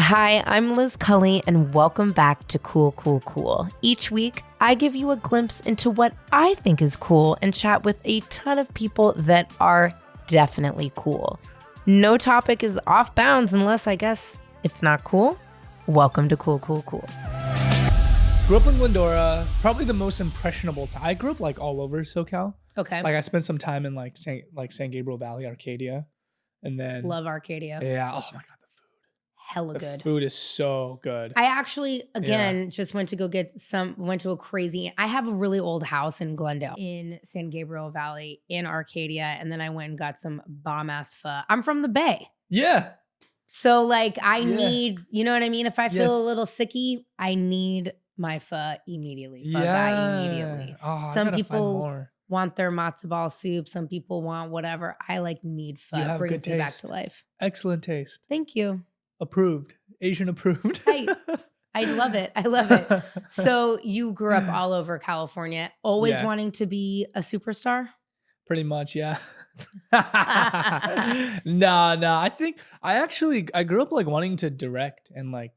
Hi, I'm Liz Cully, and welcome back to Cool, Cool, Cool. Each week, I give you a glimpse into what I think is cool and chat with a ton of people that are definitely cool. No topic is off bounds unless, I guess, it's not cool. Welcome to Cool, Cool, Cool. Grew up in Glendora, probably the most impressionable time. I grew up like all over SoCal. Okay. Like I spent some time in like San Gabriel Valley, Arcadia, and then Love Arcadia. yeah. Oh my god, Hella the good. food is so good. I actually, just went to go get went to a crazy, I have a really old house in Glendale, in San Gabriel Valley, in Arcadia, and then I went and got some bomb-ass pho. I'm from the Bay. Yeah. So like I need, you know what I mean? If I feel a little sicky, I need my pho immediately. Pho guy immediately. Oh, Some people want their matzo ball soup. Some people want whatever. I like need pho. It brings me back to life. Excellent taste. Thank you. Approved. Asian approved. I love it. I love it. So you grew up all over California, always wanting to be a superstar? Pretty much, yeah. No. I think I grew up like wanting to direct and like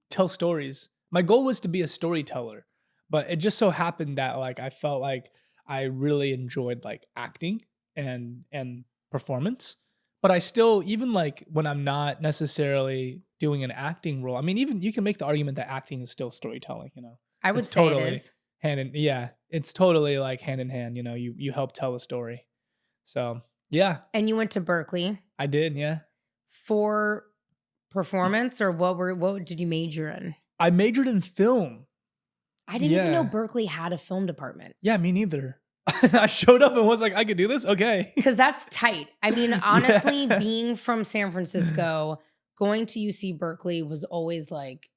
tell stories. My goal was to be a storyteller, but it just so happened that like I felt like I really enjoyed like acting and performance. But I still, even like when I'm not necessarily doing an acting role, I mean, even you can make the argument that acting is still storytelling, you know? I would say it is. It's totally like hand in hand, you know, you help tell a story. So, yeah. And you went to Berkeley. I did, yeah. For performance, or what did you major in? I majored in film. I didn't even know Berkeley had a film department. Yeah, me neither. I showed up and was like, I could do this? Okay. Because that's tight. I mean, honestly, being from San Francisco, going to UC Berkeley was always like,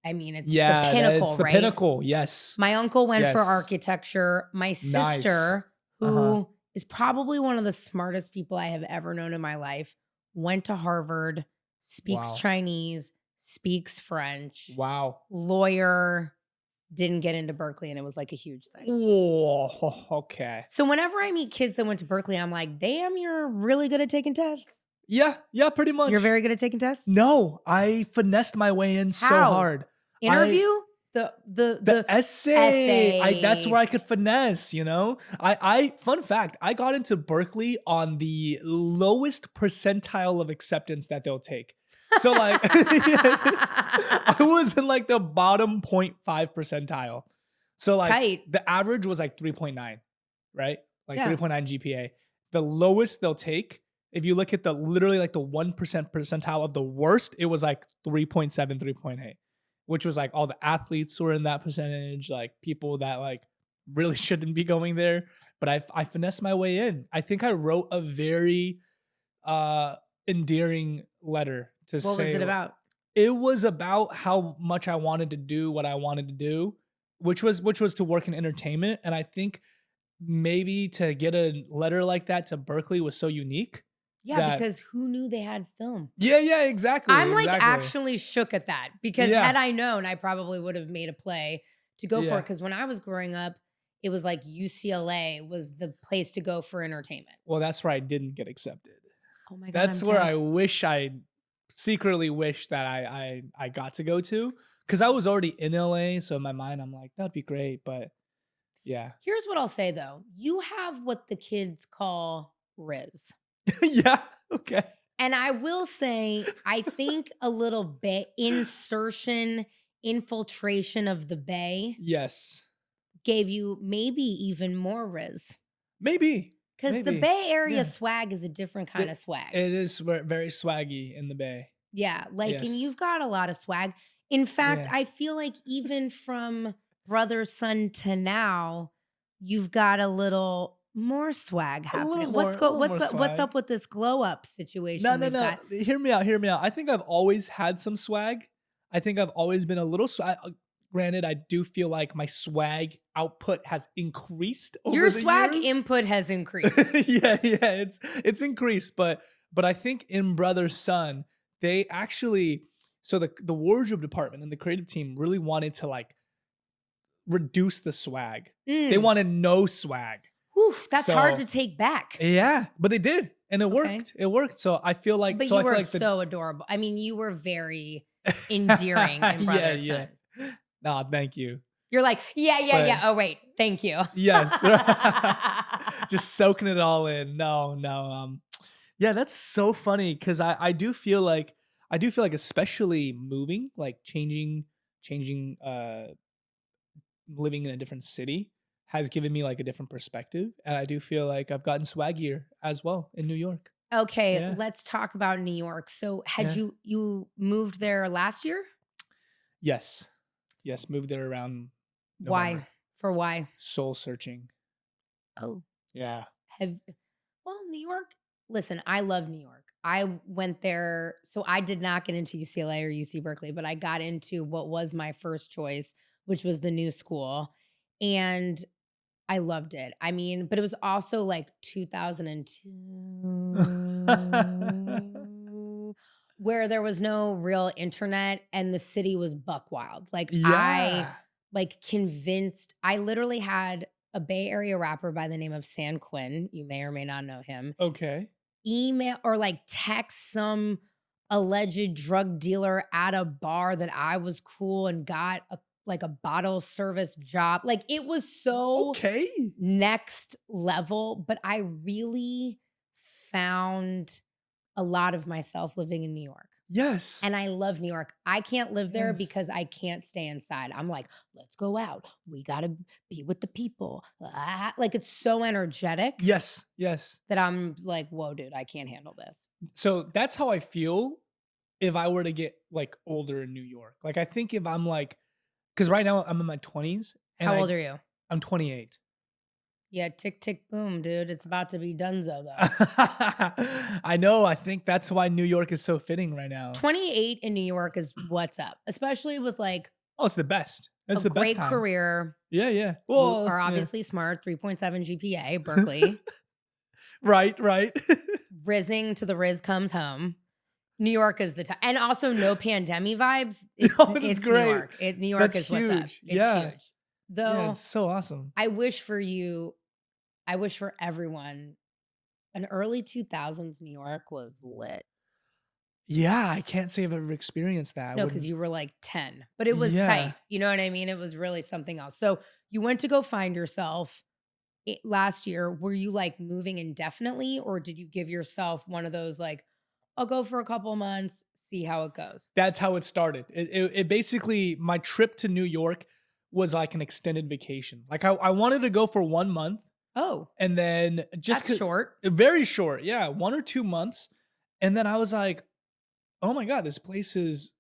I mean, it's the pinnacle, it's the right? pinnacle, yes. My uncle went for architecture. My sister, who is probably one of the smartest people I have ever known in my life, went to Harvard, speaks Chinese, speaks French. Wow. Lawyer. Didn't get into Berkeley, and it was like a huge thing. Oh, okay. So whenever I meet kids that went to Berkeley, I'm like, damn, you're really good at taking tests. Yeah, pretty much. You're very good at taking tests? No, I finessed my way in so hard. Interview? The essay. That's where I could finesse, you know? Fun fact, I got into Berkeley on the lowest percentile of acceptance that they'll take. So like I was in like the bottom 0.5 percentile. So like the average was like 3.9, right? Like 3.9 GPA. The lowest they'll take, if you look at literally like the 1% percentile of the worst, it was like 3.7, 3.8, which was like all the athletes were in that percentage, like people that like really shouldn't be going there. But I finessed my way in. I think I wrote a very endearing letter. What was it about? It was about how much I wanted to do what I wanted to do, which was to work in entertainment. And I think maybe to get a letter like that to Berkeley was so unique. Yeah, because who knew they had film? Yeah, exactly. I'm like actually shook at that, because had I known, I probably would have made a play to go for it. Because when I was growing up, it was like UCLA was the place to go for entertainment. Well, that's where I didn't get accepted. Oh my God. That's where I secretly wish that I got to go to, because I was already in LA. So in my mind, I'm like, that'd be great. But yeah. Here's what I'll say though. You have what the kids call Riz. Yeah. Okay. And I will say, I think a little bit infiltration of the Bay. Yes. Gave you maybe even more Riz. Maybe. Because the Bay Area swag is a different kind of swag. It is very swaggy in the Bay. Yeah. Like, and you've got a lot of swag. In fact, I feel like even from Brother, Son to now, you've got a little more swag happening. What's up with this glow up situation? No. Hear me out. I think I've always had some swag. I think I've always been a little swag. Granted, I do feel like my swag output has increased over Your the swag years. input has increased. yeah, it's increased, but I think in Brother Son, they actually, so the wardrobe department and the creative team really wanted to like reduce the swag. They wanted no swag. Oof, that's hard to take back. Yeah, but they did. and it Okay. worked. It worked. So I feel like, But so you I feel were like so adorable. I mean, you were very endearing in Brother yeah. Son. Nah, thank you. You're like, yeah, yeah, But yeah. Oh, wait. Thank you. yes, just soaking it all in. No, no. Yeah, that's so funny because I do feel like especially moving, like changing, living in a different city has given me like a different perspective, and I do feel like I've gotten swaggier as well in New York. Okay, Yeah, let's talk about New York. So, had yeah. you moved there last year? Yes. Yes, moved there around Why? November. For why? Soul searching. Oh, Yeah. have well, New York. Listen, I love New York. I went there, so I did not get into UCLA or UC Berkeley, but I got into what was my first choice, which was the new school, and I loved it. I mean, but it was also like 2002 where there was no real internet and the city was buck wild. Like I Yeah. like convinced I literally had a Bay Area rapper by the name of San Quinn, you may or may not know him, Okay. email or like text some alleged drug dealer at a bar that I was cool and got a like a bottle service job. Like it was so Okay. next level, but I really found a lot of myself living in New York. Yes. And I love New York. I can't live there Yes. because I can't stay inside. I'm like, let's go out. We got to be with the people. Like it's so energetic Yes. Yes. that I'm like, whoa, dude, I can't handle this. So that's how I feel if I were to get like older in New York. Like I think if I'm like, because right now I'm in my 20s and How old are you? I'm 28. Yeah, tick, tick, boom, dude. It's about to be donezo, though. I know. I think that's why New York is so fitting right now. 28 in New York is what's up, especially with like Oh, it's the best. a It's the best great time. career. Yeah, yeah. You Well, are yeah. obviously smart, 3.7 GPA, Berkeley. Right, right. Rizzing to the Riz comes home. New York is the time. And also no pandemic vibes. No, that's It's New great. York. New York That's is what's up. huge. It's Yeah. huge. Yeah, it's Though so awesome. I wish for you, I wish for everyone, an early 2000s New York was lit. Yeah, I can't say I've ever experienced that. I No, because wouldn't. you were like 10, but it was Yeah. tight. You know what I mean? It was really something else. So you went to go find yourself last year. Were you like moving indefinitely, or did you give yourself one of those like, I'll go for a couple months, see how it goes? That's how it started. It basically, my trip to New York was like an extended vacation. Like I wanted to go for 1 month Oh, and then that's short. very short. Yeah. 1 or 2 months. And then I was like, oh my God, this place is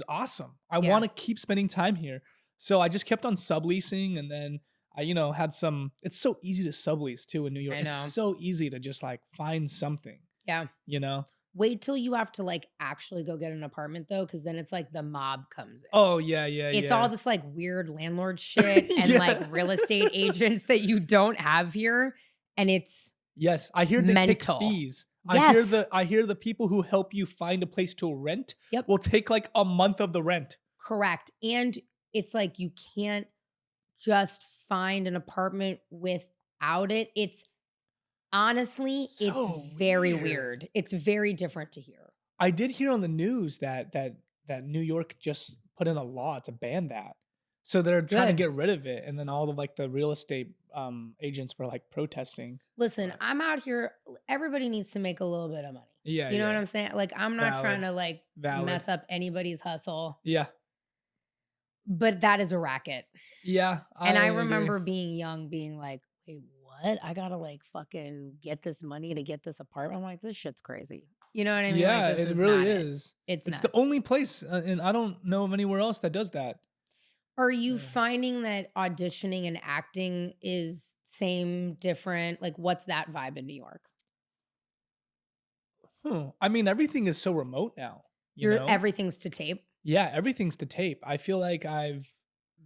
awesome. I Yeah, want to keep spending time here. So I just kept on subleasing and then I, had some, it's so easy to sublease too in New York. I It's know. so easy to just like find something, Yeah. you know? Wait till you have to like actually go get an apartment though, because then it's like the mob comes in. Oh yeah, yeah, It's all yeah. this like weird landlord shit and like Yeah. real estate agents that you don't have here. And it's Yes, I hear they take mental. fees. Yes. I hear the people who help you find a place to rent Yep. will take like a month of the rent. Correct. And it's like you can't just find an apartment without it. It's honestly, it's So very weird. weird. It's very different to hear. I did hear on the news that New York just put in a law to ban that. So they're trying to Good. get rid of it, and then all of like the real estate agents were like protesting. Listen, But I'm out here. Everybody needs to make a little bit of money. yeah, You know what yeah, I'm saying? Like, I'm not trying valid, to like valid. mess up anybody's hustle, Yeah, but that is a racket. yeah, And I I agree. remember being young, being like, wait, what? I gotta like fucking get this money to get this apartment. I'm like, this shit's crazy. You know what I mean? Like, Yeah, this it is really not it. is. It's It's the nuts. only place, and I don't know of anywhere else that does that. Are you Yeah. finding that auditioning and acting is same, different? Like, what's that vibe in New York? I mean, everything is so remote now, you You're know? everything's to tape. Yeah, everything's to tape. I feel like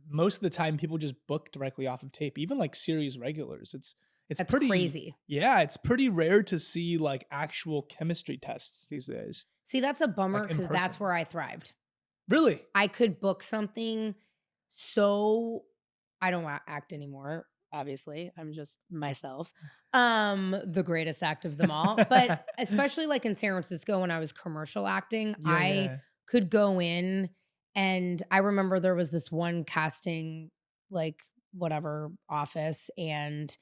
most of the time people just book directly off of tape, even like series regulars. It's That's pretty crazy. yeah, it's pretty rare to see like actual chemistry tests these days, See, that's a bummer like in because that's person. where I thrived. Really? I could book something so I don't act anymore. obviously. I'm just myself. The greatest act of them all. But especially like in San Francisco when I was commercial acting, Yeah, I yeah. could go in and I remember there was this one casting, like whatever office, and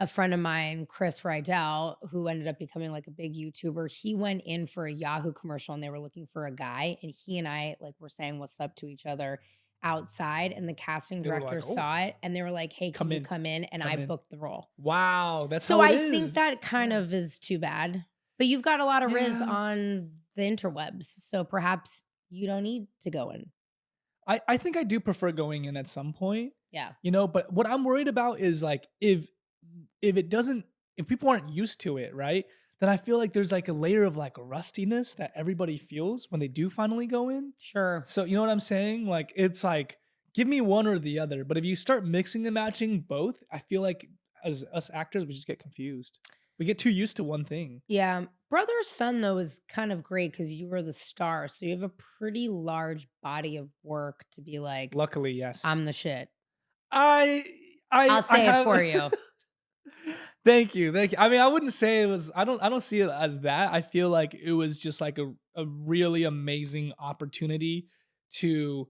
a friend of mine, Chris Rydell, who ended up becoming like a big YouTuber, he went in for a Yahoo commercial and they were looking for a guy. And he and I like were saying what's up to each other outside. And the casting They were director like, "Oh, saw it and they were like, hey, can come you in, come in? And I come in." booked the role. Wow, that's So how it I think is. that kind Yeah. of is too bad. But you've got a lot of riz Yeah. on the interwebs. So perhaps you don't need to go in. I think I do prefer going in at some point, Yeah. but what I'm worried about is like if it doesn't if people aren't used to it, right? Then I feel like there's like a layer of like rustiness that everybody feels when they do finally go in. Sure. So you know what I'm saying? Like it's like give me one or the other, but if you start mixing and matching both, I feel like as us actors we just get confused. We get too used to one thing. Yeah. Brother Son, though, is kind of great because you were the star. So you have a pretty large body of work to be like, Luckily, yes. I'm the shit. I I'll I say it for have you. Thank you, thank you. I mean, I wouldn't say it was I don't see it as that. I feel like it was just like a really amazing opportunity to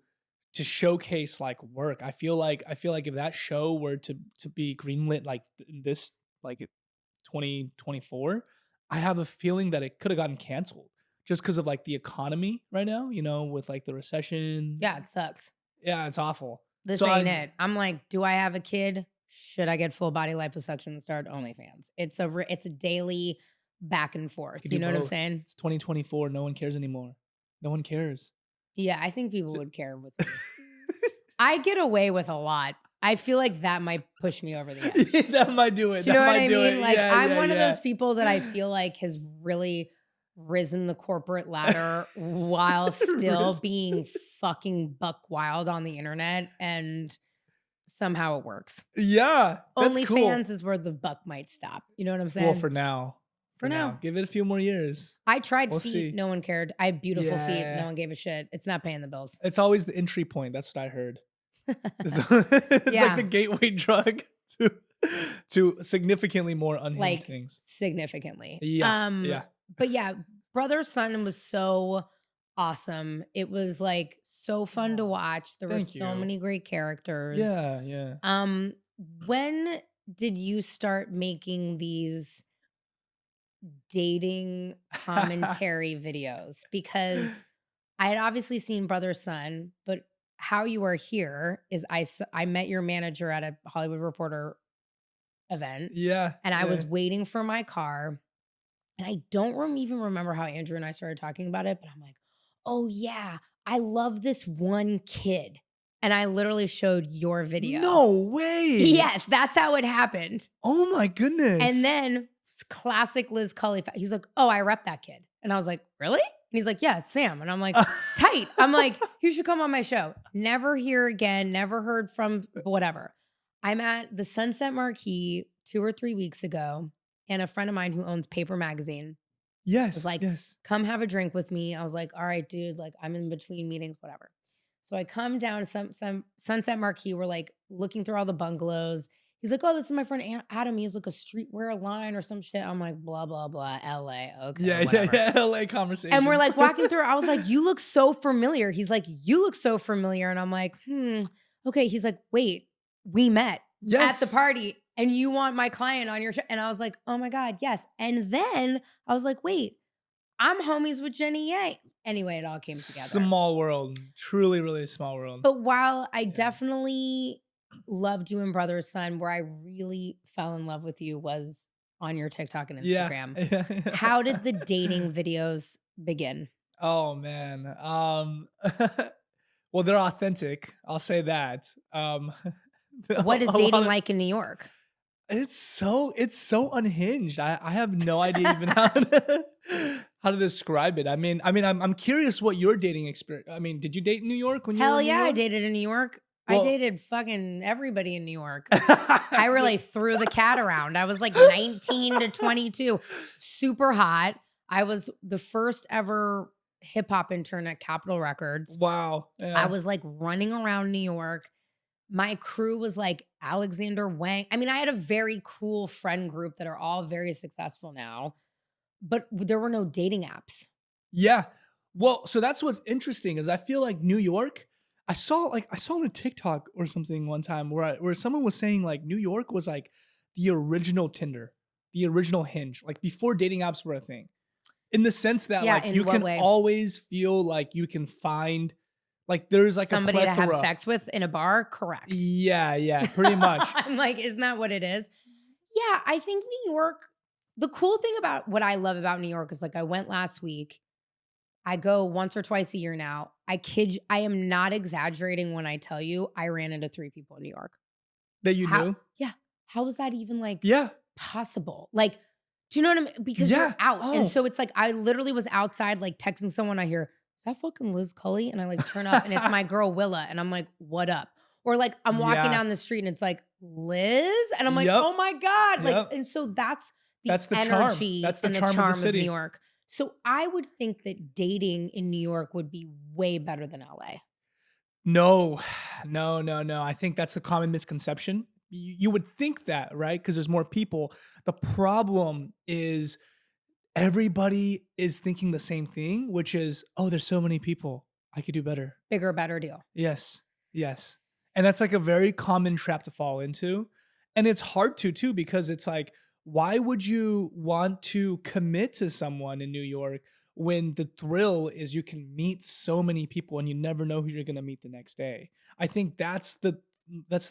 showcase like work. I feel like if that show were to be greenlit like in this like 2024, I have a feeling that it could have gotten canceled just because of like the economy right now, you know, with like the recession. Yeah, it sucks. Yeah, it's awful. This So ain't I it. I'm like, do I have a kid? Should I get full body liposuction and start OnlyFans? It's a daily back and forth. could You do know what I'm both. saying? It's 2024. No one cares anymore. No one cares. Yeah, I think people J- would care with me. I get away with a lot. I feel like that might push me over the edge. That might do it. Do you That know what might I do mean? it. Like, Yeah, I'm yeah, one of yeah. those people that I feel like has really risen the corporate ladder while still Wrist. being fucking buck wild on the internet, and somehow it works. Yeah, that's cool. OnlyFans is where the buck might stop. You know what I'm Well, saying? for now. For For now. now. Give it a few more years. I tried We'll feet, see. no one cared. I have beautiful feet, no Yeah. one gave a shit. It's not paying the bills. It's always the entry point. That's what I heard. It's, it's like Yeah, the gateway drug to significantly more unhinged like things. significantly. Yeah. Yeah. But yeah, Brother Son was so awesome. It was like so fun to Oh, watch. There were thank so you. many great characters. Yeah, yeah. Um, when did you start making these dating commentary videos? Because I had obviously seen Brother Son, but how you are here is I met your manager at a Hollywood Reporter event Yeah, and I yeah. was waiting for my car. And I don't even remember how Andrew and I started talking about it, but I'm like, oh yeah, I love this one kid. And I literally showed your video. No way. Yes, that's how it happened. Oh my And goodness. then classic Liz Cully, he's like, oh, I rep that kid. And I was like, really? And he's like, yeah, it's Sam. And I'm like, tight. I'm like, you should come on my show. Never hear again, never heard from, whatever. I'm at the Sunset Marquee 2 or 3 weeks ago, and a friend of mine who owns Paper Magazine was Yes, like, yes. come have a drink with me. I was like, all right, dude, like I'm in between meetings, whatever. So I come down to some Sunset Marquee. We're like looking through all the bungalows. He's like, oh, this is my friend Adam. He's like a streetwear line or some shit. I'm like, blah, blah, blah, LA. Okay, Yeah, whatever. yeah, yeah. LA conversation. And we're like walking through. I was like, you look so familiar. He's like, you look so familiar. And I'm like, okay. He's like, wait, we met yes. at the party and you want my client on your show. And I was like, oh my God, yes. And then I was like, wait, I'm homies with Jenny Yang. Anyway, it all came together. Small world. Truly, really small world. But while I definitely loved you and Brother Son, where I really fell in love with you was on your TikTok and Instagram. Yeah. How did the dating videos begin? Oh man. Well, they're authentic. I'll say that. What is a lot dating of- like in New York? It's so unhinged. I have no idea even how to describe it. I'm curious what your dating experience. I mean, did you date in New York when you were Hell in New yeah, I York? dated in New York. Well- I dated fucking everybody in New York. I really threw the cat around. I was like 19 to 22, super hot. I was the first ever hip hop intern at Capitol Records. Wow. Yeah. I was like running around New York, My crew was like Alexander Wang. I mean, I had a very cool friend group that are all very successful now, but there were no dating apps. Yeah. Well, so that's what's interesting is I feel like New York. I saw on a TikTok or something one time where someone was saying like New York was like the original Tinder, the original Hinge, like before dating apps were a thing. In the sense that Yeah, like in you what can way? always feel like you can find like there's like a Somebody to have plethora. sex with in a bar? Correct. Yeah, yeah, pretty much. I'm like, isn't that what it is? Yeah, I think New York, the cool thing about what I love about New York is like I went last week. I go once or twice a year now. I am not exaggerating when I tell you I ran into 3 people in New York. That you How knew? yeah, how is that even like Yeah. possible? Like, do you know what I mean? Because you're Yeah. out. And Oh. so it's like I literally was outside like texting someone. I hear, is that fucking Liz Cully? And I like turn up and it's my girl Willa. And I'm like, what up? Or like I'm walking Yeah. down the street and it's like Liz. And I'm like, Yep. oh my God. Like, Yep. and so that's the That's the charm. energy That's the and the charm of the charm of New city. York. So I would think that dating in New York would be way better than LA. No. No, no, no. I think that's a common misconception. You would think that, right? Because there's more people. The problem is everybody is thinking the same thing, which is, oh, there's so many people. I could do better. Bigger, better deal. Yes. Yes. And that's like a very common trap to fall into. And it's hard to too, because it's like, why would you want to commit to someone in New York when the thrill is you can meet so many people and you never know who you're going to meet the next day? I think that's the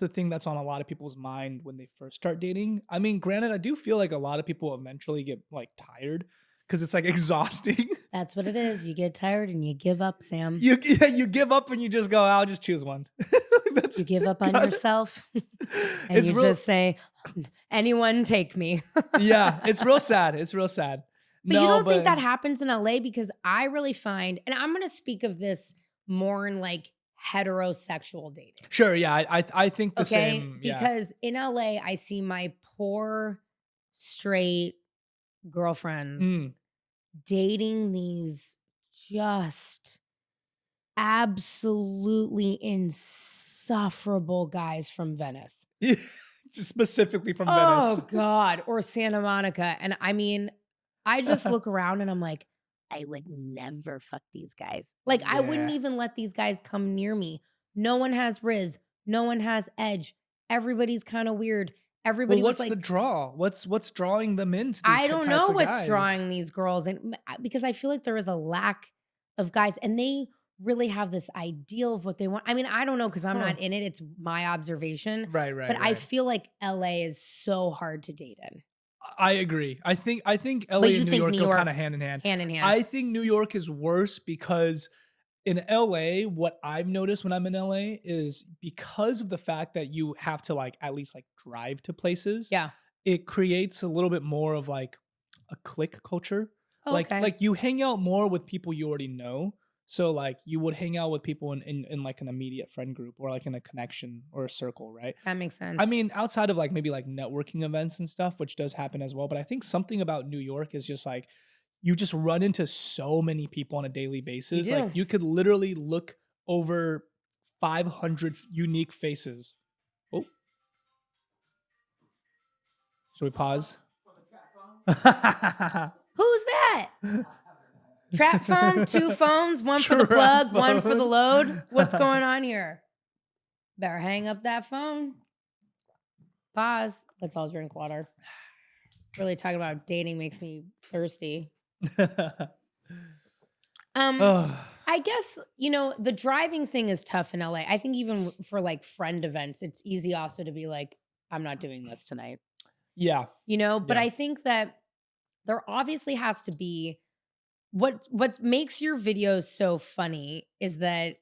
thing that's on a lot of people's mind when they first start dating. I mean, granted, I do feel like a lot of people eventually get like tired because it's like exhausting. That's what it is. You get tired and you give up, Sam. You give up and you just go, I'll just choose one. That's You give up on God. yourself and It's you real. just say, anyone take me. Yeah, it's real sad. It's real sad. But you don't think that happens in LA? Because I really find, and I'm going to speak of this more in like heterosexual dating. Sure, yeah, I think the Okay. same. Yeah. Because in LA, I see my poor straight girlfriends Mm. dating these just absolutely insufferable guys from Venice. Just specifically from Oh Venice. God. Or Santa Monica. And I mean, I just look around and I'm like, I would never fuck these guys. Like, I wouldn't Yeah. even let these guys come near me. No one has Riz. No one has Edge. Everybody's kind of weird. Everybody Well, was what's like, the draw? What's drawing them into these I don't types know of what's guys? drawing these girls. And because I feel like there is a lack of guys and they really have this ideal of what they want. I mean, I don't know because I'm Huh. not in it. It's my observation. Right, right, But I right. feel like LA is so hard to date in. I agree. I think LA But you and New think York New go York kind of hand in hand. hand in hand. I think New York is worse because in LA, what I've noticed when I'm in LA is because of the fact that you have to like at least like drive to places, Yeah. it creates a little bit more of like a clique culture. Oh, okay. Like you hang out more with people you already know. So like you would hang out with people in like an immediate friend group or like in a connection or a circle, right? That makes sense. I mean, outside of like maybe like networking events and stuff, which does happen as well. But I think something about New York is just like you just run into so many people on a daily basis. do. Like you could literally look over 500 unique faces. Oh, should we pause? Who's that? Trap phone, 2 phones, one for the Trap plug, one for the phone. load. What's going on here? Better hang up that phone. Pause. Let's all drink water. Really talking about dating makes me thirsty. Ugh. I guess, the driving thing is tough in LA. I think even for like friend events, it's easy also to be like, I'm not doing this tonight. Yeah. But Yeah. I think that there obviously has to be what makes your videos so funny is that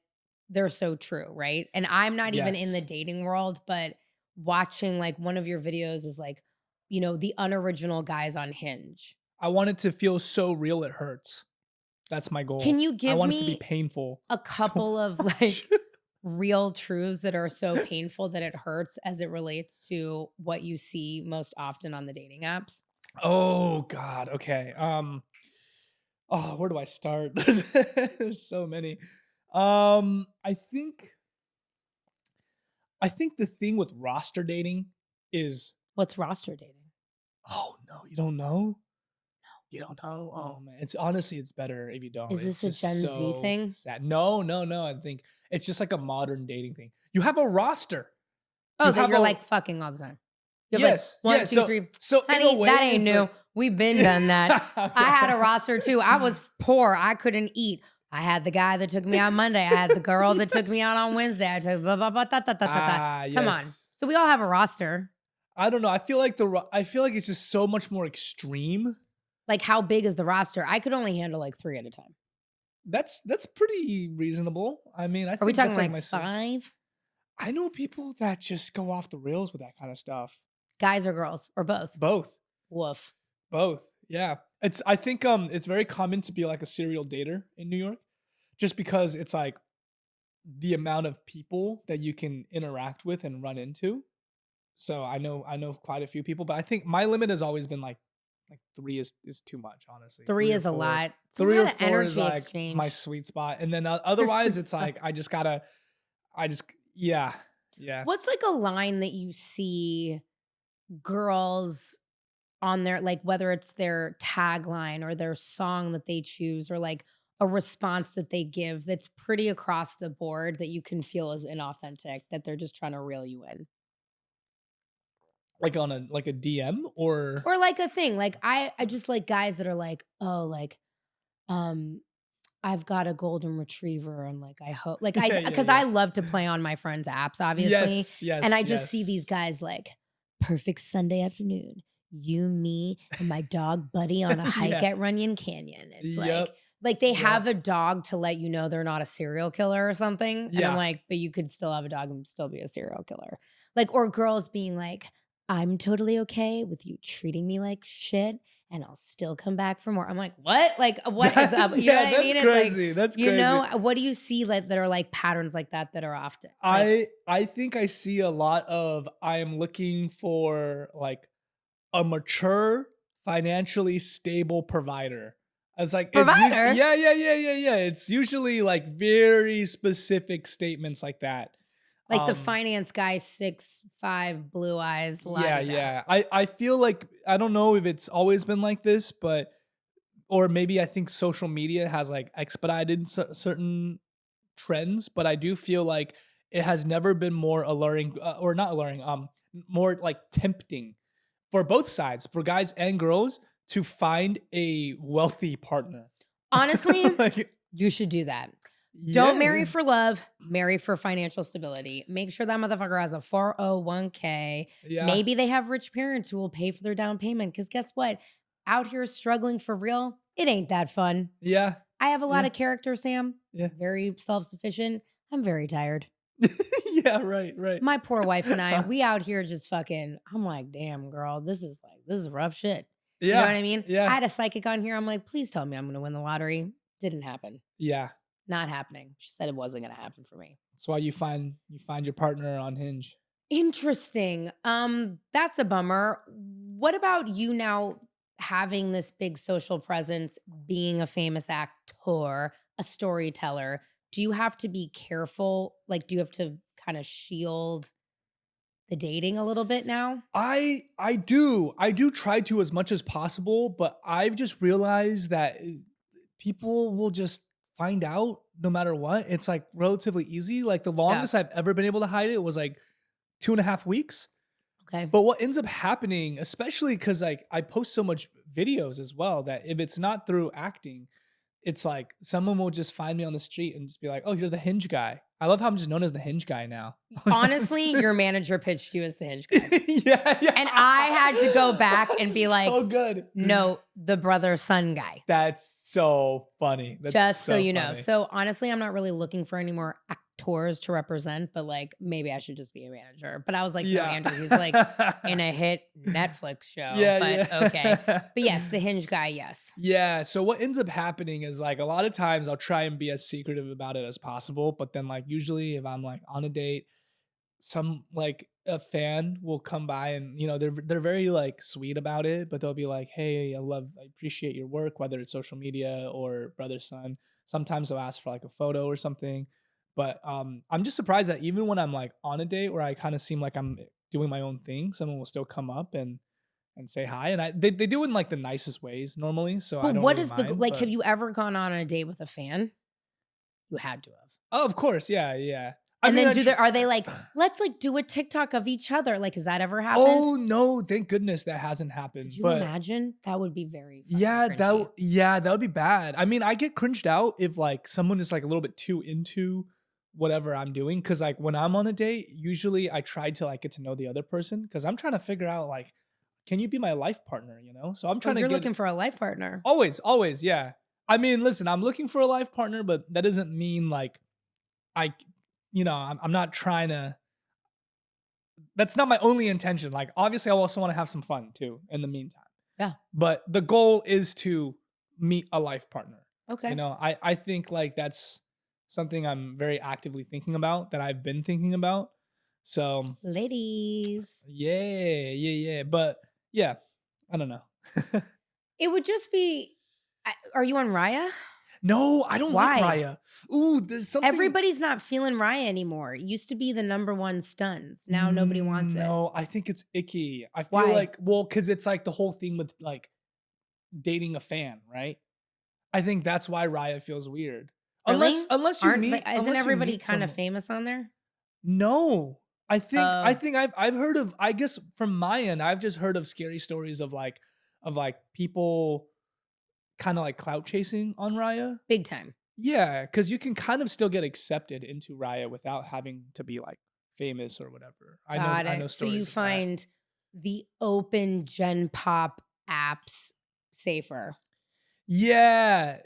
they're so true, right? And I'm not even in the Yes. dating world, but watching like one of your videos is like, the unoriginal guys on Hinge. I want it to feel so real it hurts. That's my goal. Can you I give want it to be me painful. a couple of like real truths that are so painful that it hurts as it relates to what you see most often on the dating apps? Oh God. Okay. Oh, where do I start? There's so many. I think I think the thing with roster dating is, What's roster dating? oh no, you don't know? You don't know? Oh man, it's honestly it's better if you don't. Is It's this a just Gen Z so thing? sad. No, no, no. I think it's just like a modern dating thing. You have a roster. Oh, You that have you're a like fucking all the time. You have like yes, one, yes. two, three. So in a Honey, way, that ain't it's new. like We've been done that. I had a roster too. I was poor. I couldn't eat. I had the guy that took me out Monday. I had the girl that took Yes. me out on Wednesday. I took blah blah blah da, da, da, da, da. Ah, Come on. yes. So we all have a roster. I don't know. I feel like I feel like it's just so much more extreme. Like, how big is the roster? I could only handle like 3 at a time. That's pretty reasonable. I mean, I Are we think talking that's like like my 5 I know people that just go off the rails with that kind of stuff. guys or girls or both? Both. Woof. Both. Yeah. I think it's very common to be like a serial dater in New York just because it's like the amount of people that you can interact with and run into. So I know quite a few people, but I think my limit has always been like 3 is too much, honestly. 3 3 or is a 4. lot. It's a 3 or lot of 4 is energy like exchange. my sweet spot. And then Your otherwise sweet it's spot. like I just yeah. Yeah. What's like a line that you see girls on their, like, whether it's their tagline or their song that they choose or like a response that they give that's pretty across the board that you can feel is inauthentic, that they're just trying to reel you in? Like on a DM or Or like a thing. Like I just like guys that are like, oh, like, um, I've got a golden retriever and like I hope like yeah, yeah, because yeah. I love to play on my friends' apps, obviously. Yes, yes, And I just see these yes. guys like perfect Sunday afternoon. You, me, and my dog Buddy on a hike Yeah. at Runyon Canyon. It's Yep. like they Yep. have a dog to let you know they're not a serial killer or something. And I'm Yeah. like, but you could still have a dog and still be a serial killer. Like, or girls being like, I'm totally okay with you treating me like shit and I'll still come back for more. I'm like, what? Like, what is up? You know Yeah, what I mean? that's It's like, crazy. That's you crazy. know, what do you see like that are like patterns like that are often? Like, I think I see a lot of I am looking for like a mature, financially stable provider. It's like it's usually provider? yeah. It's usually like very specific statements like that. Like the Um, finance guy, 6'5", blue eyes, la yeah, di da. yeah. I feel like I don't know if it's always been like this, but or maybe I think social media has like expedited certain trends, but I do feel like it has never been more alluring or not alluring, more like tempting for both sides, for guys and girls to find a wealthy partner. Honestly, Like, you should do that. yeah, Don't marry yeah. for love, marry for financial stability. Make sure that motherfucker has a 401k. Yeah. Maybe they have rich parents who will pay for their down payment. Because guess what? Out here struggling for real, it ain't that fun. Yeah. I have a lot Yeah. of character, Sam. Yeah. Very self-sufficient. I'm very tired. Yeah, right. My poor wife and I, we out here just fucking, I'm like, damn, girl, this is rough shit. Yeah. You know what I mean? Yeah. I had a psychic on here. I'm like, please tell me I'm going to win the lottery. Didn't happen. Yeah. Not happening. She said it wasn't going to happen for me. That's why you find your partner on Hinge. Interesting. That's a bummer. What about you now having this big social presence, being a famous actor, a storyteller? Do you have to be careful? Like, do you have to kind of shield the dating a little bit now? I do try to as much as possible, but I've just realized that people will just find out no matter what. It's like relatively easy. Like the longest I've ever been able to hide it was like 2.5 weeks. Okay. But what ends up happening, especially because like I post so much videos as well, that if it's not through acting, it's like someone will just find me on the street and just be like, "Oh, you're the Hinge guy." I love how I'm just known as the Hinge guy now. Honestly, your manager pitched you as the Hinge guy. yeah. And I had to go back and be like, so good. no, the brother-son guy. That's so funny. That's Just so you know. funny. So honestly, I'm not really looking for any more actors to represent, but like maybe I should just be a manager. But I was like, no, Andrew, he's like in a hit Netflix show. Yeah, but yeah. okay. But yes, the Hinge guy, yes. Yeah. So what ends up happening is like a lot of times I'll try and be as secretive about it as possible. But then like usually if I'm like on a date, some like a fan will come by and they're very like sweet about it, but they'll be like, "Hey, I appreciate your work," whether it's social media or brother son. Sometimes they'll ask for like a photo or something. But I'm just surprised that even when I'm like on a date where I kind of seem like I'm doing my own thing, someone will still come up and say hi. And they do it in like the nicest ways normally. So I But don't what really is the, mind. like, But have you ever gone on a date with a fan? You had to have. oh, of course. Yeah. Yeah. And then are they like, let's like do a TikTok of each other? Like, has that ever happened? Oh no, thank goodness that hasn't happened. Could you But imagine? That would be very yeah, cringy. that would be bad. I mean, I get cringed out if like someone is like a little bit too into whatever I'm doing. Cause like when I'm on a date, usually I try to like get to know the other person because I'm trying to figure out like, can you be my life partner? You know? So I'm trying You're to get looking for a life partner. always, yeah. I mean, listen, I'm looking for a life partner, but that doesn't mean like I, I'm not trying to. That's not my only intention. Like, obviously, I also want to have some fun too in the meantime. Yeah. But the goal is to meet a life partner. Okay. You know, I think like that's something I'm very actively thinking about, that I've been thinking about. So, Ladies. yeah. But yeah, I don't know. It would just be, are you on Raya? No, I don't Why? like Raya. Ooh, there's something. Everybody's not feeling Raya anymore. It used to be the #1 stuns. Now nobody wants it. No, I think it's icky. I feel Why? like, well, because it's like the whole thing with like dating a fan, right? I think that's why Raya feels weird. Really? Unless you meet, Isn't everybody kind of famous on there? No, I think Oh. I've heard of. I guess from my end, I've just heard of scary stories of like people kind of like clout chasing on Raya. Big time. Yeah, because you can kind of still get accepted into Raya without having to be like famous or whatever. Got I know it. So you stories of that. find the open Gen Pop apps safer. Yeah,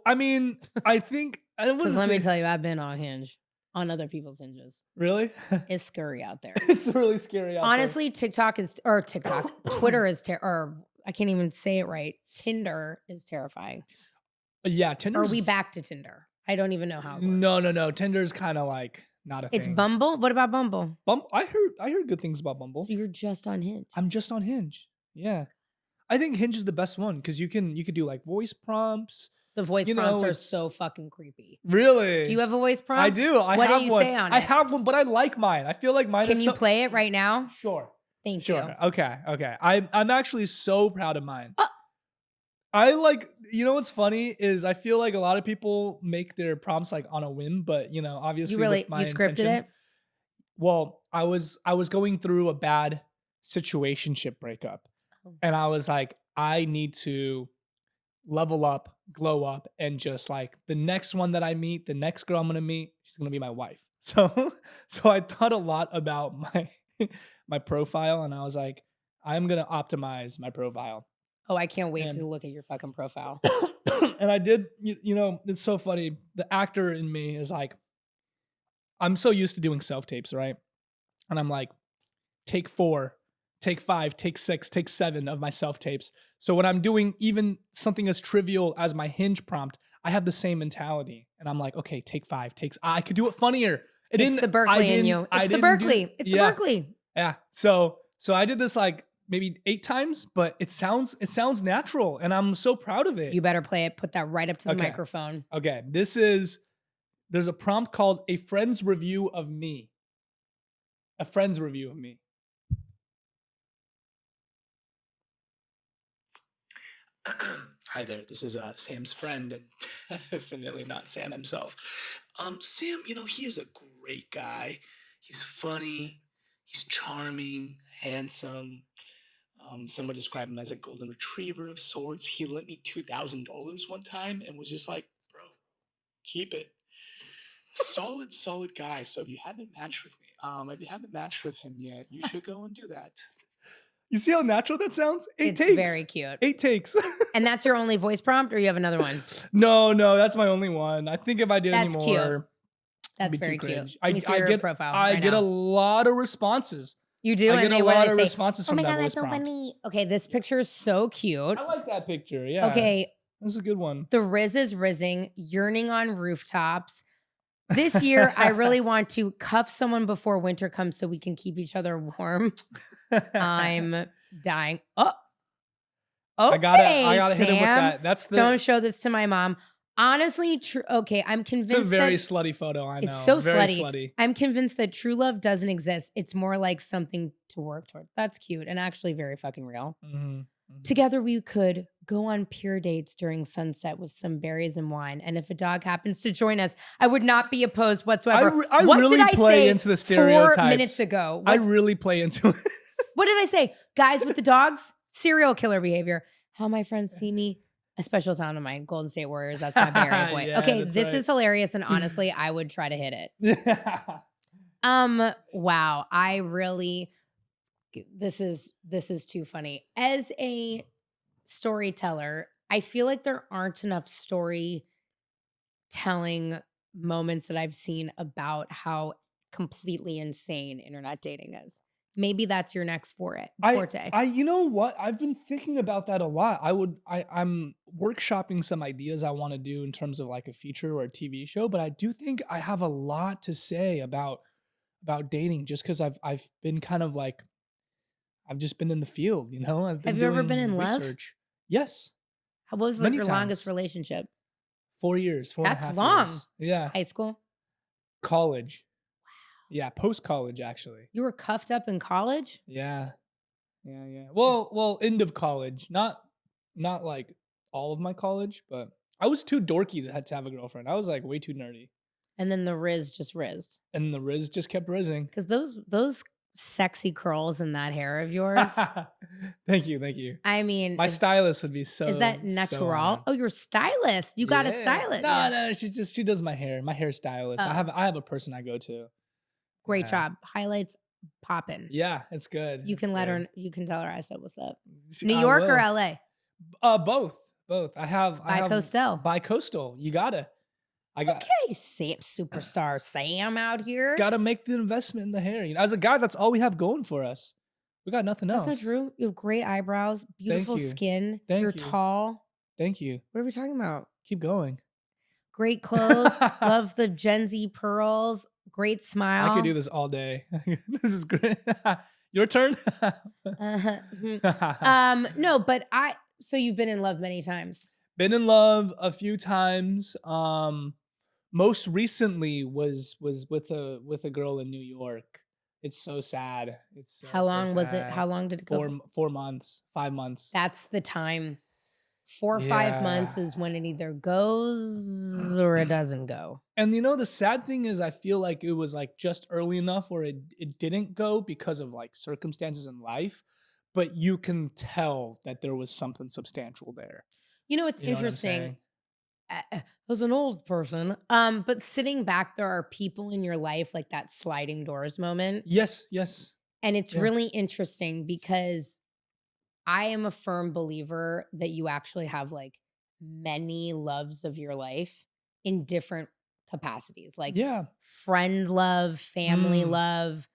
I mean, I think I wouldn't Because let me say tell you, I've been on Hinge, on other people's Hinges. really. It's scary out there. It's really scary out there. Honestly, Twitter is or I can't even say it right. Tinder is terrifying. Yeah, Or are Tinder's. we back to Tinder? I don't even know how it works. No. Tinder's kind of like not a It's thing. Bumble? What about Bumble? I heard good things about Bumble. So you're just on Hinge. I'm just on Hinge. Yeah, I think Hinge is the best one because you could do like voice prompts. The voice You know, prompts are it's- so fucking creepy. Really? Do you have a voice prompt? I do. I What have do you one. say on I it? have one, but I like mine. I feel like mine. Can is you so- play it right now? Sure. Thank Sure. you. Okay. I'm actually so proud of mine. Oh. I like, what's funny is I feel like a lot of people make their prompts like on a whim, but obviously with my You scripted intentions. it? Well, I was going through a bad situationship breakup, Oh. and I was like, I need to level up, glow up, and just like the next one that I meet, the next girl I'm gonna meet, she's gonna be my wife. So I thought a lot about my my profile, and I was like, I'm gonna optimize my profile. Oh, I can't wait And- to look at your fucking profile. And I did, it's so funny. The actor in me is like, I'm so used to doing self tapes, right? And I'm like, take 4, take 5, take 6, take 7 of my self tapes. So when I'm doing even something as trivial as my Hinge prompt, I have the same mentality. And I'm like, okay, take 5, I could do it funnier. It's the Berkeley in you. It's the Berkeley. It's the Berkeley. Yeah. So I did this like maybe 8 times, but it sounds natural, and I'm so proud of it. You better play it. Put that right up to the Okay. microphone. Okay, there's a prompt called a friend's review of me. A friend's review of me. Hi there, this is Sam's friend, and definitely not Sam himself. Sam, he is a great guy. He's funny, he's charming, handsome. Someone described him as a golden retriever of sorts. He lent me $2,000 one time and was just like, bro, keep it. Solid guy. So if you haven't matched with me, if you haven't matched with him yet, you should go and do that. You see how natural that sounds? It's takes. very cute. 8 takes. And that's your only voice prompt, or you have another one? No, that's my only one. I think if I did any That's more, cute. That's it'd be very too cute. cringe. Let me see your get profile. I right get now. a lot of responses. You do, I and get a what do lot they of say? responses Oh from my that god, voice that's so prompt. funny. Okay, this picture is so cute. I like that picture. Yeah. Okay, This is a good one. the Riz is rizzing, yearning on rooftops. This year, I really want to cuff someone before winter comes so we can keep each other warm. I'm dying. Oh, okay, I gotta hit him with Sam. that. That's the Don't show this to my mom. Honestly, okay, I'm convinced It's a very slutty photo, I know. it's so very slutty. I'm convinced that true love doesn't exist. It's more like something to work toward. That's cute and actually very fucking real. Together we could go on pure dates during sunset with some berries and wine. And if a dog happens to join us, I would not be opposed whatsoever. I what really did I play say into the stereotypes. 4 minutes ago? I really play into it. What did I say? Guys with the dogs, serial killer behavior. How my friends see me. A special talent of mine, Golden State Warriors. That's my Bay Area boy. Yeah, okay, that's this right. is hilarious, and honestly, I would try to hit it. Wow. I really. This is too funny. As a storyteller, I feel like there aren't enough storytelling moments that I've seen about how completely insane internet dating is. Maybe that's your next forte. You know what? I've been thinking about that a lot. I'm workshopping some ideas I want to do in terms of like a feature or a TV show, but I do think I have a lot to say about dating just because I've been kind of like, I've just been in the field, you know? Have you ever been in love? Yes. What was Many your times. longest relationship? 4 years, 4.5 years. That's long. Yeah. High school? College. Yeah, post-college actually. You were cuffed up in college? Yeah. Well, end of college. Not like all of my college, but I was too dorky to have a girlfriend. I was like way too nerdy. And then the Riz just rizzed. And the Riz just kept rizzing. Because those sexy curls in that hair of yours. Thank you. I mean, my stylist would be so. Is that natural? Oh, you're a stylist. You got a stylist. No, she does my hair. My hairstylist. Oh. I have a person I go to. Great job. Highlights popping. Yeah, it's good. You can you can tell her I said what's up. New York or LA? Both. I have Bi-coastal. Bi-coastal. You gotta. Okay, superstar Sam out here. Gotta make the investment in the hair. You know, as a guy, that's all we have going for us. We got nothing else. That's not true. You have great eyebrows, beautiful skin. You're tall. Thank you. What are we talking about? Keep going. Great clothes. Love the Gen Z pearls. Great smile. I could do this all day. This is great. Your turn. No, but so you've been in love many times. Been in love a few times. Most recently was with a girl in New York. It's so sad. It's how long was it? How long did it go? 4 months, 5 months. That's the time. 4 or 5 months is when it either goes or it doesn't go. And you know, the sad thing is I feel like it was like just early enough where it didn't go because of like circumstances in life, but you can tell that there was something substantial there. You know, it's interesting. As an old person, but sitting back, there are people in your life like that sliding doors moment. Yes. And it's really interesting because I am a firm believer that you actually have like many loves of your life in different capacities, like friend love, family love,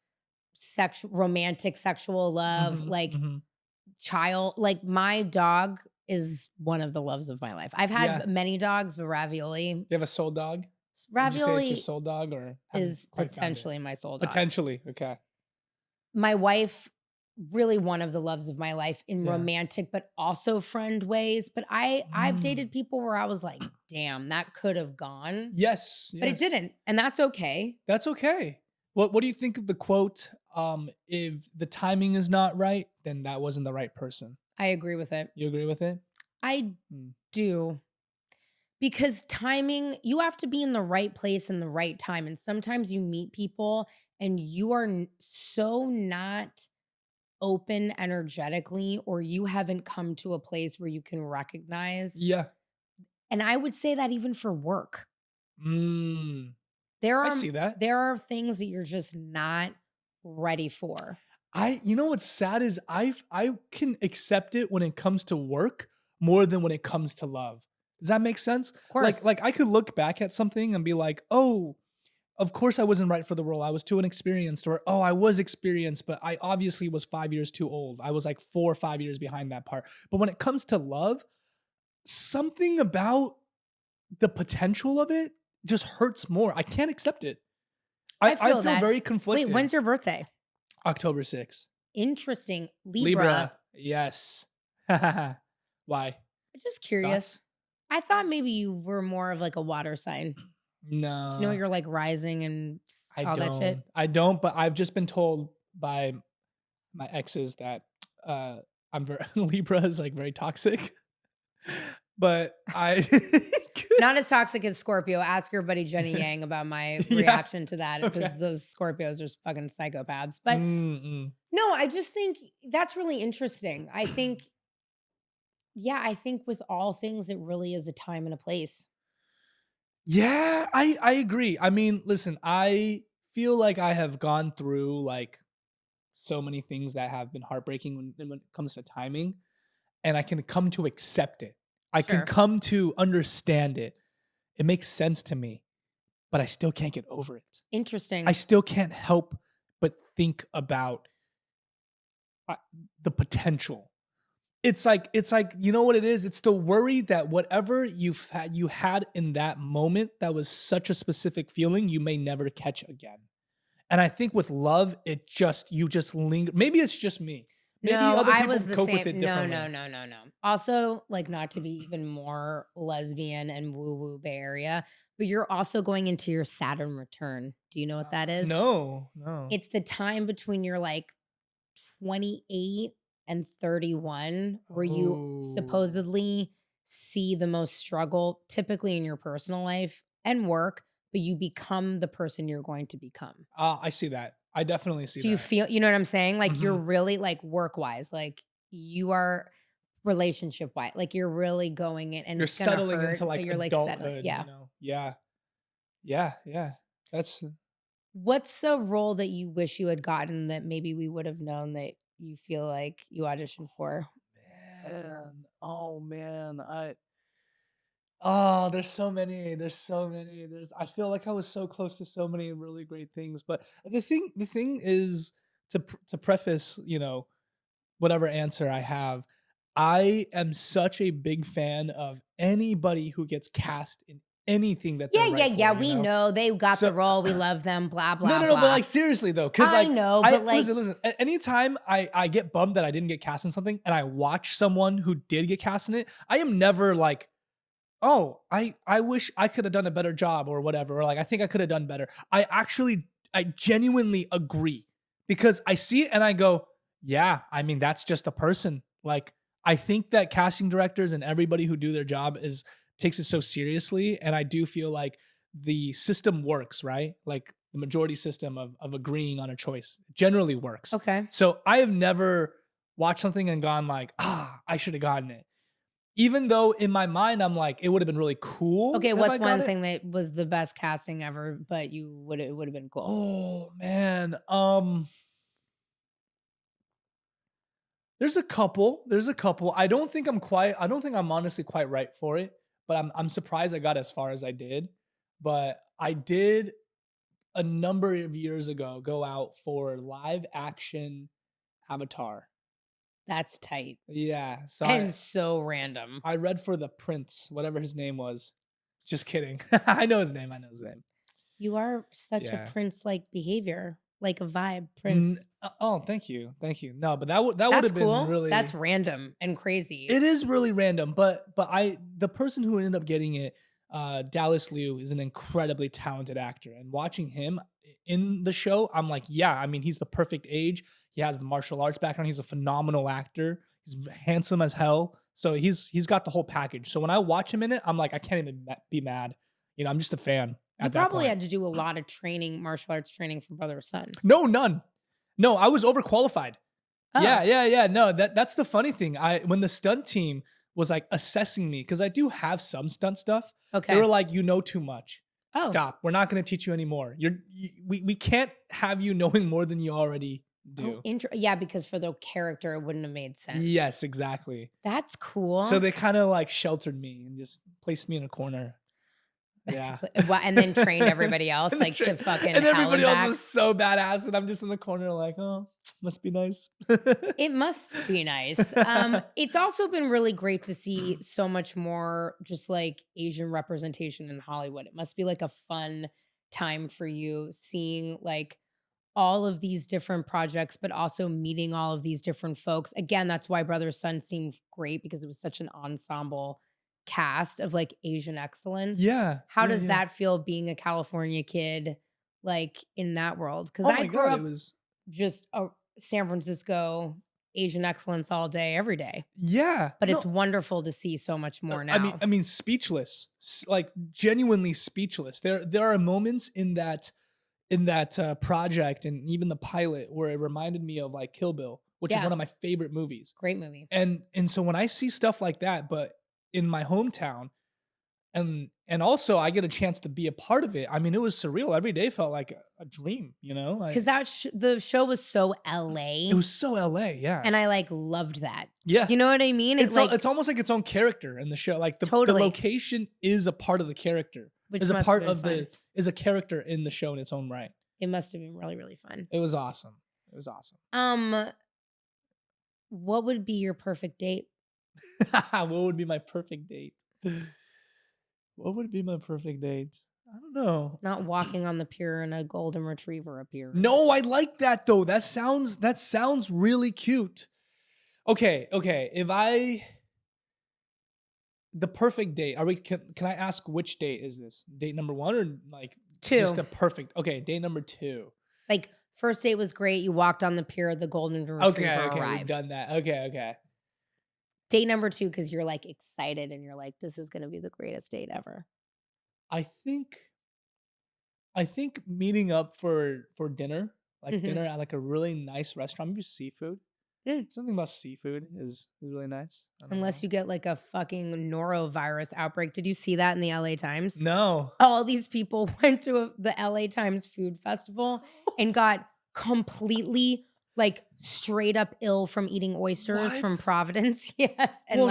romantic sexual love, child, like my dog is one of the loves of my life. I've had many dogs, but Ravioli. You have a soul dog? Ravioli. Would you say it's your soul dog or is potentially my soul dog. Potentially, okay. My wife, really one of the loves of my life in romantic, but also friend ways. But I've dated people where I was like, damn, that could have gone. Yes. But it didn't. And that's okay. That's okay. What do you think of the quote? If the timing is not right, then that wasn't the right person. I agree with it. You agree with it? I do. Because timing, you have to be in the right place in the right time. And sometimes you meet people and you are so not open energetically, or you haven't come to a place where you can recognize. Yeah. And I would say that even for work. I see that. There are things that you're just not ready for. You know what's sad is I can accept it when it comes to work more than when it comes to love. Does that make sense? Of course. Like I could look back at something and be like, oh, of course I wasn't right for the role. I was too inexperienced, or oh, I was experienced, but I obviously was 5 years too old. I was like 4 or 5 years behind that part. But when it comes to love, something about the potential of it just hurts more. I can't accept it. I feel very conflicted. Wait, when's your birthday? October 6th. Interesting. Libra. Yes. Why? I'm just curious. Thoughts? I thought maybe you were more of like a water sign. Do you know No, you're like rising and all that shit? I don't, but I've just been told by my exes that uh I'm very Libra is like very toxic. But I Not as toxic as Scorpio. Ask your buddy Jenny Yang about my yeah, reaction to that okay. because those Scorpios are fucking psychopaths. But Mm-mm. no, I just think that's really interesting. I think, yeah, I think with all things, it really is a time and a place. Yeah, I agree. I mean, listen, I feel like I have gone through like so many things that have been heartbreaking when it comes to timing, and I can come to accept it. I can Sure. come to understand it. It makes sense to me, but I still can't get over it. I Interesting. still can't help but think about uh, the potential. It's like you know what it is. It's the worry that whatever you had in that moment that was such a specific feeling, you may never catch again. And I think with love, you just linger. Maybe it's just me. Maybe No, other I people was the cope with same. it No, no, differently. no, no, no. Also, like, not to be even more lesbian and woo woo Bay Area, but you're also going into your Saturn return. Do you know what that is? No, no. It's the time between your like 28 and 31 where you Oh, supposedly see the most struggle, typically in your personal life and work, but you become the person you're going to become. I see that. I definitely see Do you that. feel, you know what I'm saying? Like you're Hmm. really like work wise, like you are relationship wise, like you're really going in and You're it's gonna settling into hurt, but like you're like settling. adulthood. Yeah. Yeah, yeah, yeah. That's What's a role that you wish you had gotten that maybe we would have known that you feel like you auditioned for? man. Oh man. Oh, there's so many. There's so many. I feel like I was so close to so many really great things. But the thing is to preface, whatever answer I have, I am such a big fan of anybody who gets cast in anything that Yeah, they're yeah, right yeah. for. We know they got the So role. We love them. Blah no, blah no, no, but blah. like seriously though, because I like know, I but like, listen. Anytime I get bummed that I didn't get cast in something, and I watch someone who did get cast in it, I am never like, oh, I wish I could have done a better job or whatever, or like I think I could have done better. I genuinely agree because I see it and I go, yeah, I mean that's just a person. Like I think that casting directors and everybody who do their job is takes it so seriously, and I do feel like the system works, right? Like the majority system of agreeing on a choice generally works. okay. So I have never watched something and gone like, I should have gotten it, even though in my mind I'm like, it would have been really cool Okay, if I what's got one it. thing that was the best casting ever, but it would have been cool? Oh man, there's a couple. There's a couple. I don't think I'm honestly quite right for it, but I'm surprised I got as far as I did. But I did a number of years ago go out for live action Avatar. That's tight Yeah, so and so random. I read for the prince, whatever his name was. Just kidding. I know his name. I know his name. You are such a Yeah. Prince-like behavior, like a vibe, N Prince. oh, thank you, thank you. No, but that would That's have been cool. That's really. random and crazy. It is really random, but the person who ended up getting it, Dallas Liu, is an incredibly talented actor, and watching him in the show, I'm like, yeah, I mean, he's the perfect age. He has the martial arts background. He's a phenomenal actor. He's handsome as hell. So he's got the whole package. So when I watch him in it, I'm like, I can't even be mad. I'm just a fan You at that probably point. had to do a lot of training, martial arts training from brother or son. No, none. No, I was overqualified. Yeah, Oh, yeah, yeah. No, that's the funny thing. When the stunt team was like assessing me, because I do have some stunt stuff, they okay. were like, "You know too much. Oh, Stop. We're not going to teach you anymore. We can't have you knowing more than you already do." yeah, because for the character, it wouldn't have made sense. Yes, exactly. That's So cool. they kind of like sheltered me and just placed me in a corner. Yeah. And then trained everybody else And, the like tra- to fucking and hell everybody and else back. was so badass, and I'm just in the corner like, oh, must be nice. It must be nice. It's also been really great to see so much more just like Asian representation in Hollywood. It must be like a fun time for you seeing like all of these different projects, but also meeting all of these different folks. Again, that's why Brother Son seemed great because it was such an ensemble cast of like Asian excellence. Yeah. How yeah, does yeah. that feel being a California kid, like in that world? Because Oh I my grew God, up it was. just a San Francisco Asian excellence all day, every day. Yeah. But it's No, wonderful to see so much more now. I mean, speechless, like genuinely speechless. There are moments in that project and even the pilot where it reminded me of like Kill Bill, which is Yeah. one of my favorite movies. Great movie. And so when I see stuff like that, but in my hometown, and also I get a chance to be a part of it. I mean, it was surreal. Every day felt like a dream, you know? Because the show was so LA. It was so LA, yeah. And I like loved that. Yeah. You know what I mean? It's almost like its own character in the show. Like the Totally. location is a part of the character. Which Is a must part have of been fun. is a character in the show in its own right. It must have been really, really fun. It was awesome. It was awesome. What would be your perfect date? What would be my perfect date? What would be my perfect date? I don't know. Not walking on the pier and a golden retriever appears. No, I like that though. That sounds really cute. Okay. The perfect date. Can I ask which date is this? Date number 1 or like 2? Just a perfect. Okay, date number 2. Like first date was great. You walked on the pier, the golden retriever Okay, arrived. we've done that. Okay. Date number 2, because you're like excited and you're like, this is gonna be the greatest date ever. I think meeting up for dinner, like dinner at like a really nice restaurant, maybe seafood. Something about seafood is really nice. Unless you get like a fucking norovirus outbreak. Did you see that in the LA Times? No. All these people went to the LA Times food festival and got completely like straight up ill from eating oysters from Providence. Yes. And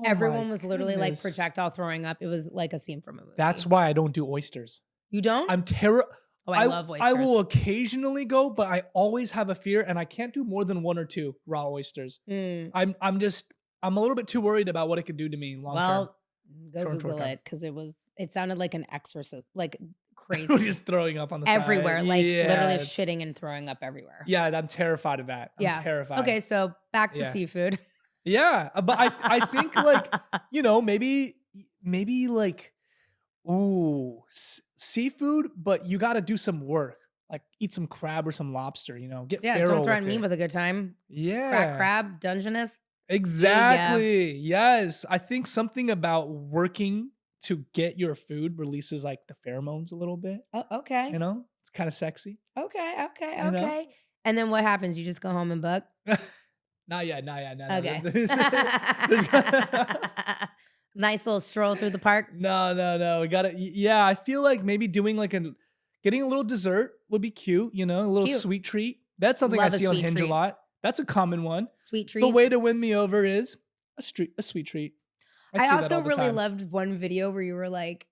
everyone was literally like projectile throwing up. It was like a scene from a movie. That's why I don't do oysters. You don't? I'm terrible. Oh, I love oysters. I will occasionally go, but I always have a fear, and I can't do more than 1 or 2 raw oysters. I'm a little bit too worried about what it could do to me long term. Well, go Google it because it sounded like an exorcist, like crazy. Just throwing up on the everywhere, side. like literally shitting and throwing up everywhere. Yeah, I'm terrified of that. I'm terrified. Okay, so back to seafood. Yeah, but I think like maybe like seafood, but you got to do some work. Like eat some crab or some lobster. Get feral. Don't threaten me with a good time. Yeah, crack crab, Dungeness. Exactly. Yes, I think something about working to get your food releases like the pheromones a little bit. Oh, okay. It's kind of sexy. Okay. And then what happens? You just go home and book? Not yet. No. Okay. Nice little stroll through the park. No. We got to. Yeah, I feel like maybe doing like getting a little dessert would be cute. A little sweet treat. That's something I see on Hinge a lot. That's a common one. Sweet treat. The way to win me over is a sweet treat. I also really loved one video where you were like,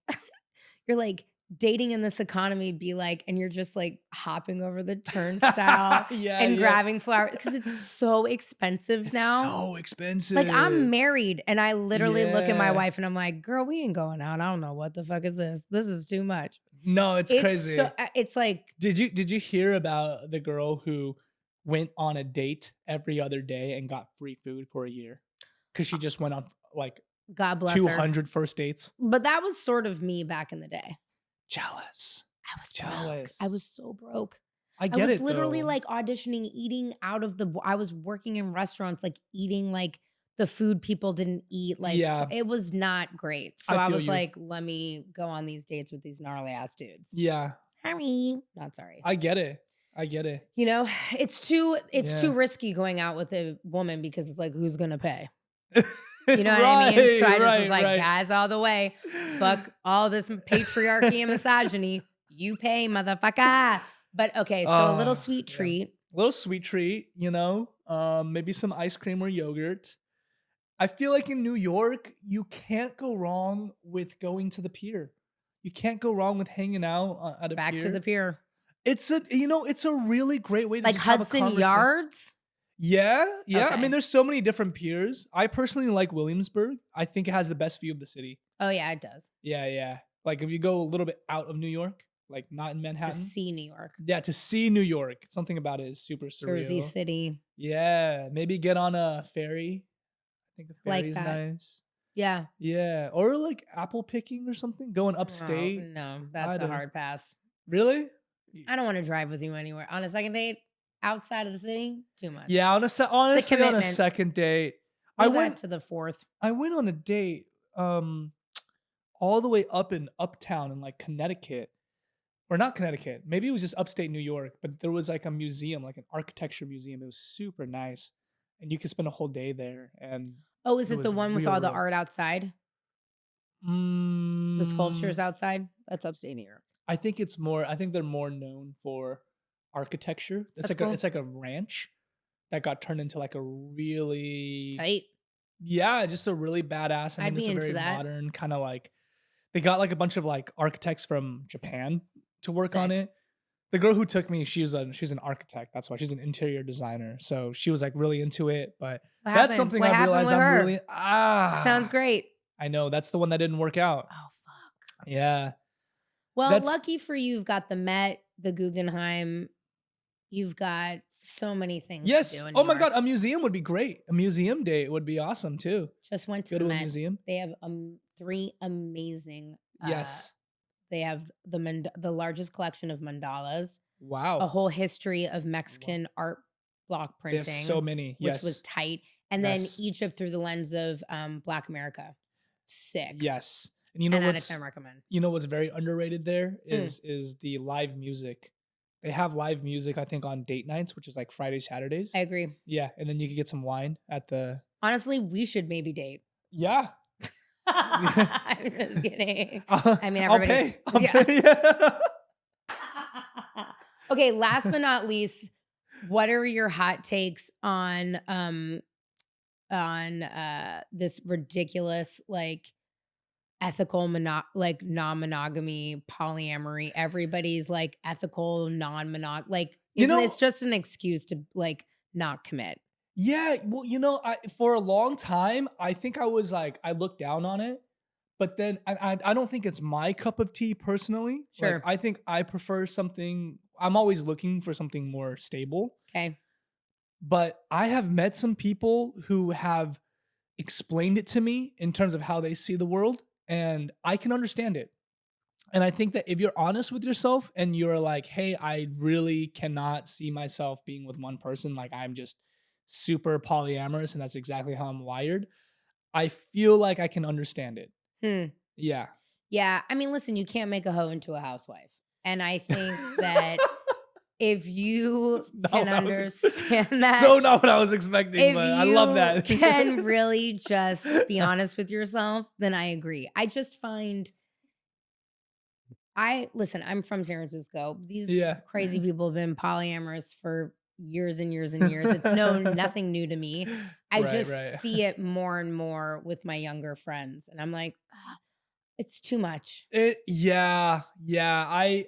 you're like dating in this economy be like, and you're just like hopping over the turnstile and grabbing flowers because it's so expensive now. So expensive. Like I'm married and I literally look at my wife and I'm like, girl, we ain't going out. I don't know what the fuck is this. This is too much. No, it's crazy. So, it's like, did you hear about the girl who went on a date every other day and got free food for a year because she just went on like God bless 200 first dates? But that was sort of me back in the day. Jealous. I was jealous. I was so broke. I get it. I was literally like auditioning, eating out of I was working in restaurants, like eating like the food people didn't eat. Like it was not great. So I was like, let me go on these dates with these gnarly ass dudes. Yeah. Sorry. Not sorry. I get it. It's too risky going out with a woman because it's like, who's gonna pay? You know what I mean? So I just was like, guys all the way. Fuck all this patriarchy and misogyny. You pay, motherfucker. But okay, so a little sweet treat. A little sweet treat, maybe some ice cream or yogurt. I feel like in New York, you can't go wrong with going to the pier. You can't go wrong with hanging out at a pier. Back to the pier. It's a really great way to like just have Hudson a Yards. Yeah. Okay. I mean, there's so many different piers. I personally like Williamsburg. I think it has the best view of the city. Oh yeah, it does. Yeah. Like if you go a little bit out of New York, like not in Manhattan. To see New York. Yeah, to see New York. Something about it is super surreal. Jersey City. Yeah, maybe get on a ferry. I think a ferry's nice. Yeah. Yeah, or like apple picking or something, going Oh, upstate. no, I that's a don't hard pass. really. I don't want to drive with you anywhere. On a second date, outside of the city, too much. Yeah, It's a honestly, on a commitment. second date, I Leave that went to the fourth. I went on a date all the way up in Uptown in like Connecticut. Or not Connecticut. Maybe it was just upstate New York, but there was like a museum, like an architecture museum. It was super nice. And you could spend a whole day there and Oh, is it it the was one with real, all the real art outside? The mm, sculptures outside? That's upstate New York. I think they're more known for architecture. That's cool. It's like a ranch that got turned into like a really Tight. yeah, just a really badass. I I'd mean, be it's a into very that. modern kind of like they got like a bunch of like architects from Japan to work on Sick. it. The girl who took me, she's an architect. That's why she's an interior designer. So she was like really into it. But What that's happened? something What I've happened realized with I'm her? really Sounds great. I know that's the one that didn't work out. Oh, fuck. Yeah. Well, That's lucky for you, you've got the Met, the Guggenheim. You've got so many things to yes. do in Oh New my York. god, a museum would be great. A museum date would be awesome too. Just went to Go the to a Met. museum. They have 3 amazing. Yes. They have the largest collection of mandalas, a Wow. whole history of Mexican art block They have printing, so many. which Yes. was tight, and then Yes. Egypt through the lens of Black America. Sick. Yes. And 10 out of 10 recommend. you know what's very underrated there Mm. is the live music. They have live music, I think, on date nights, which is like Fridays, Saturdays. I agree. Yeah, and then you could get some wine at the Honestly, we should maybe date. yeah. I'm just kidding. I mean, I'll everybody's. pay. I'll Yeah. pay. Yeah. Okay, last but not least, what are your hot takes on this ridiculous like ethical like non-monogamy, polyamory? Everybody's like ethical non-monog like You isn't know- it's just an excuse to like not commit? Yeah, well, for a long time, I think I was like, I looked down on it, but then I don't think it's my cup of tea personally. Sure. Like, I think I prefer something. I'm always looking for something more stable. Okay. But I have met some people who have explained it to me in terms of how they see the world, and I can understand it. And I think that if you're honest with yourself and you're like, hey, I really cannot see myself being with one person, like I'm just super polyamorous and that's exactly how I'm wired, I feel like I can understand it. Yeah. Yeah. I mean, listen, you can't make a hoe into a housewife. And I think that if you can understand that. So not what I was expecting, but I love that. If you can really just be honest with yourself, then I agree. I just find listen, I'm from San Francisco. These crazy people have been polyamorous for years and years and years. It's nothing new to me. I just see it more and more with my younger friends. And I'm like, it's too much. Yeah.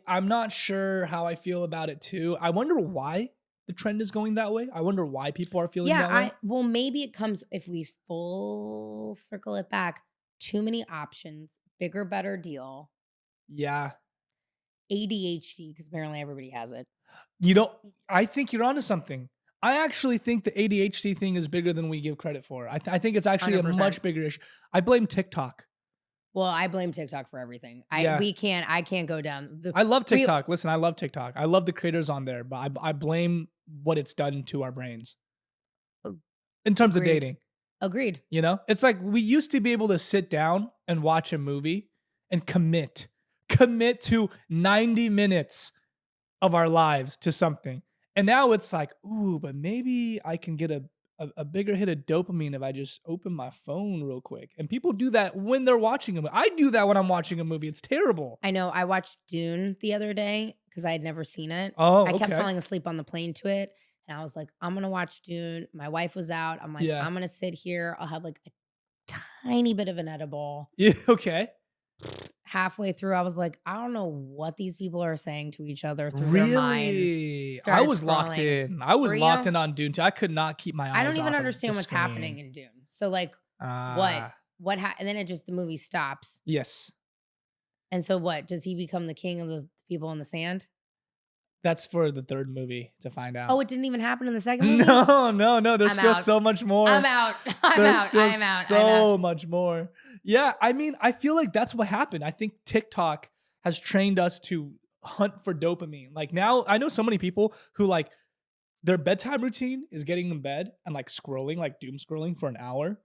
I'm not sure how I feel about it too. I wonder why the trend is going that way. I wonder why people are feeling that way. Well, maybe it comes, if we full circle it back, too many options, bigger, better deal. Yeah. ADHD, because apparently everybody has it. I think you're onto something. I actually think the ADHD thing is bigger than we give credit for. I think it's actually 100%. a much bigger issue. I blame TikTok. Well, I blame TikTok for everything. I can't go down. I love TikTok. Listen, I love TikTok. I love the creators on there, but I blame what it's done to our brains in terms of dating. Agreed. It's like we used to be able to sit down and watch a movie and commit to 90 minutes of our lives to something. And now it's like, ooh, but maybe I can get a bigger hit of dopamine if I just open my phone real quick. And people do that when they're watching a movie. I do that when I'm watching a movie. It's terrible. I know. I watched Dune the other day because I had never seen it. Oh, I kept falling asleep on the plane to it. And I was like, I'm going to watch Dune. My wife was out. I'm like, I'm going to sit here. I'll have like a tiny bit of an edible. Yeah, okay. Halfway through, I was like, I don't know what these people are saying to each other through Really? their minds. I was locked in. I was locked in on Dune too. I could not keep my eyes I don't even off understand of the what's screen. happening in Dune. So like, what and then the movie stops. Yes. And so what? Does he become the king of the people in the sand? That's for the third movie to find out. Oh, it didn't even happen in the second movie? No. There's still so much more. I'm out. There's still so much more. Yeah, I mean, I feel like that's what happened. I think TikTok has trained us to hunt for dopamine. Like now, I know so many people who like their bedtime routine is getting in bed and like scrolling, like doom scrolling for an hour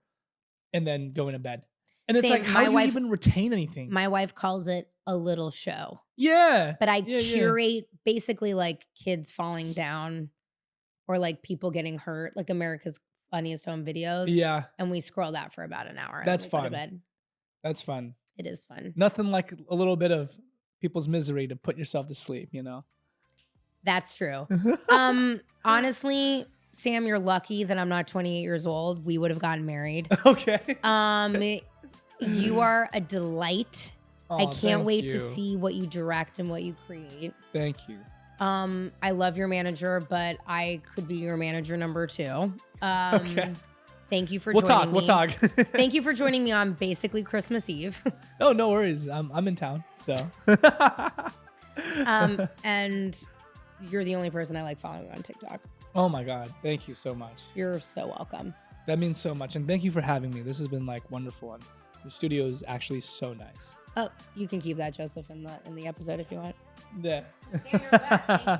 and then going to bed. And it's Same. like, how do you even retain anything? My wife calls it a little show. Yeah. But I curate basically like kids falling down or like people getting hurt, like America's Funniest Home Videos. Yeah. And we scroll that for about an hour. That's fun. Go to bed. That's fun. It is fun. Nothing like a little bit of people's misery to put yourself to sleep, you know? That's true. Honestly, Sam, you're lucky that I'm not 28 years old. We would have gotten married. Okay. You are a delight. Oh, I can't wait to see what you direct and what you create. Thank you. I love your manager, but I could be your manager number 2. Okay. Thank you for joining me. We'll talk. Thank you for joining me on basically Christmas Eve. Oh, no worries. I'm in town, so. And you're the only person I like following on TikTok. Oh my God. Thank you so much. You're so welcome. That means so much. And thank you for having me. This has been like wonderful. And the studio is actually so nice. Oh, you can keep that, Joseph, in the episode if you want. Yeah. Sam, you're the best. Thank you.